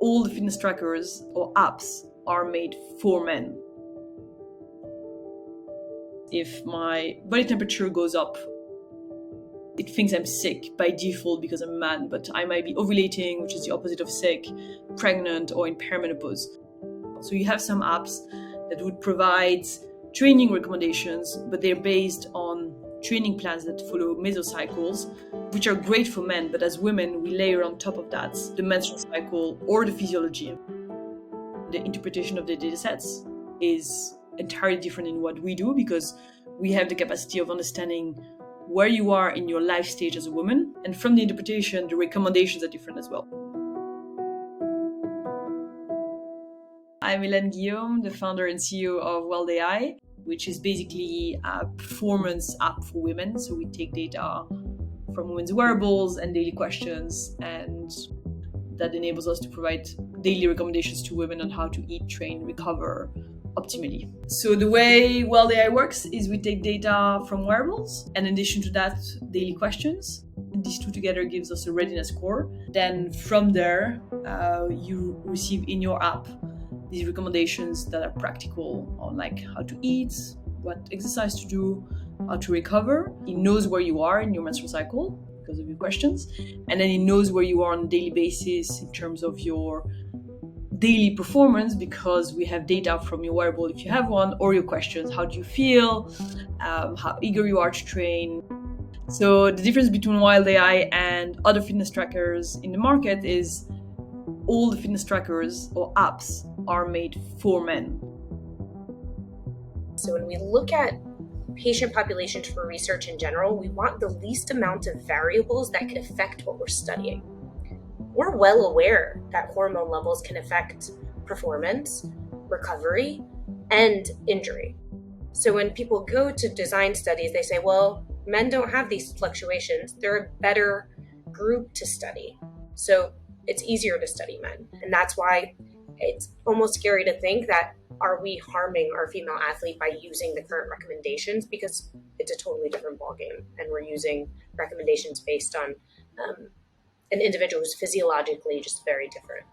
all the fitness trackers or apps are made for men. If my body temperature goes up, it thinks I'm sick by default because I'm a man, but I might be ovulating, which is the opposite of sick, pregnant, or in perimenopause. So you have some apps that would provide training recommendations, but they're based on training plans that follow mesocycles, which are great for men, but as women, we layer on top of that the menstrual cycle or the physiology. The interpretation of the data sets is entirely different in what we do because we have the capacity of understanding where you are in your life stage as a woman, and from the interpretation, the recommendations are different as well. I'm Helene Guillaume, the founder and CEO of WildAI, which is basically a performance app for women. So we take data from women's wearables and daily questions, and that enables us to provide daily recommendations to women on how to eat, train, recover optimally. So the way WildAI works is we take data from wearables, and in addition to that, daily questions. And these two together gives us a readiness score. Then from there, you receive in your app these recommendations that are practical on like how to eat, what exercise to do, how to recover. It knows where you are in your menstrual cycle because of your questions. And then it knows where you are on a daily basis in terms of your daily performance because we have data from your wearable if you have one, or your questions. How do you feel? How eager you are to train? So the difference between WildAI and other fitness trackers in the market is all the fitness trackers or apps are made for men. So when we look at patient populations for research in general, we want the least amount of variables that could affect what we're studying. We're well aware that hormone levels can affect performance, recovery, and injury. So when people go to design studies, they say, well, men don't have these fluctuations. They're a better group to study. So it's easier to study men. And that's why it's almost scary to think that are we harming our female athlete by using the current recommendations, because it's a totally different ballgame. And we're using recommendations based on an individual who's physiologically just very different.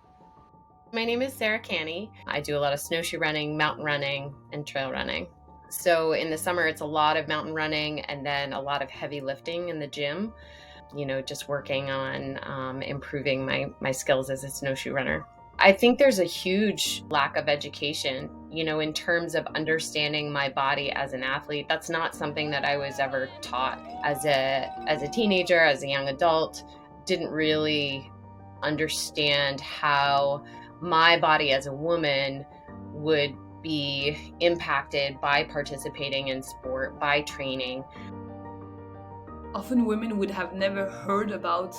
My name is Sarah Canny. I do a lot of snowshoe running, mountain running, and trail running. So in the summer, it's a lot of mountain running and then a lot of heavy lifting in the gym, just working on improving my skills as a snowshoe runner. I think there's a huge lack of education, in terms of understanding my body as an athlete. That's not something that I was ever taught as a teenager, as a young adult. Didn't really understand how my body as a woman would be impacted by participating in sport, by training. Often women would have never heard about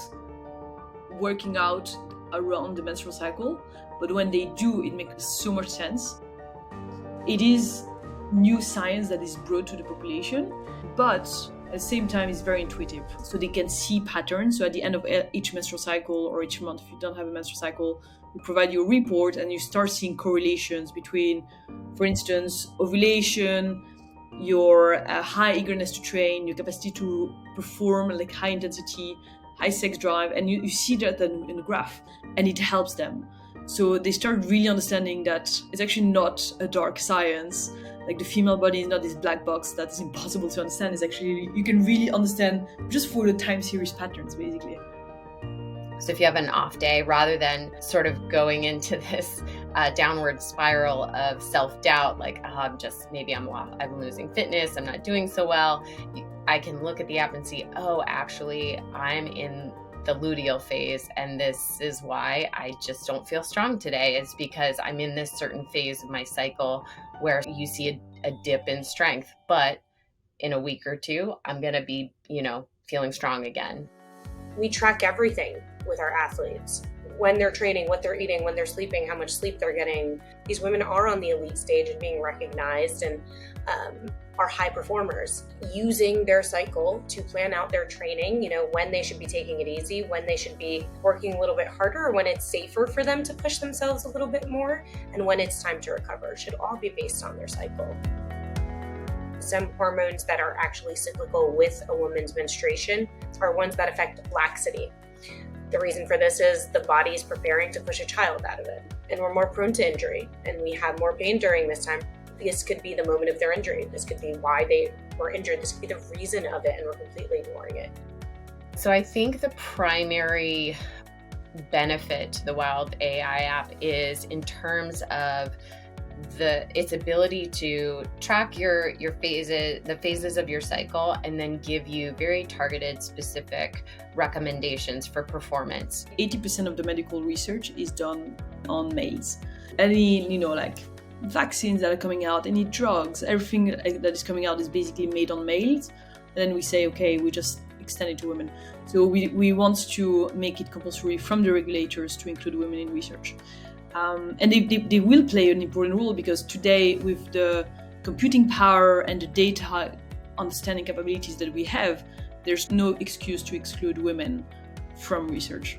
working out around the menstrual cycle, but when they do, it makes so much sense. It is new science that is brought to the population, but at the same time, it's very intuitive. So they can see patterns. So at the end of each menstrual cycle or each month, if you don't have a menstrual cycle, we provide you a report and you start seeing correlations between, for instance, ovulation, your high eagerness to train, your capacity to perform like high intensity, high sex drive, and you see that in the graph, and it helps them. So they start really understanding that it's actually not a dark science. Like the female body is not this black box that is impossible to understand. It's actually, you can really understand just for the time series patterns, basically. So if you have an off day, rather than sort of going into this downward spiral of self-doubt, like I'm losing fitness, I'm not doing so well, I can look at the app and see, actually I'm in the luteal phase, and this is why I just don't feel strong today. It's because I'm in this certain phase of my cycle where you see a dip in strength, but in a week or two, I'm going to be, feeling strong again. We track everything with our athletes. When they're training, what they're eating, when they're sleeping, how much sleep they're getting. These women are on the elite stage and being recognized and are high performers, using their cycle to plan out their training, when they should be taking it easy, when they should be working a little bit harder, or when it's safer for them to push themselves a little bit more, and when it's time to recover. It should all be based on their cycle. Some hormones that are actually cyclical with a woman's menstruation are ones that affect laxity. The reason for this is the body is preparing to push a child out of it, and we're more prone to injury, and we have more pain during this time. This could be the moment of their injury. This could be why they were injured. This could be the reason of it, and we're completely ignoring it. So I think the primary benefit to the WildAI app is in terms of its ability to track the phases of your cycle, and then give you very targeted, specific recommendations for performance. 80% of the medical research is done on males. Any, like vaccines that are coming out, any drugs, everything that is coming out is basically made on males. And then we say, okay, we just extend it to women. So we want to make it compulsory from the regulators to include women in research. And they will play an important role, because today, with the computing power and the data understanding capabilities that we have, there's no excuse to exclude women from research.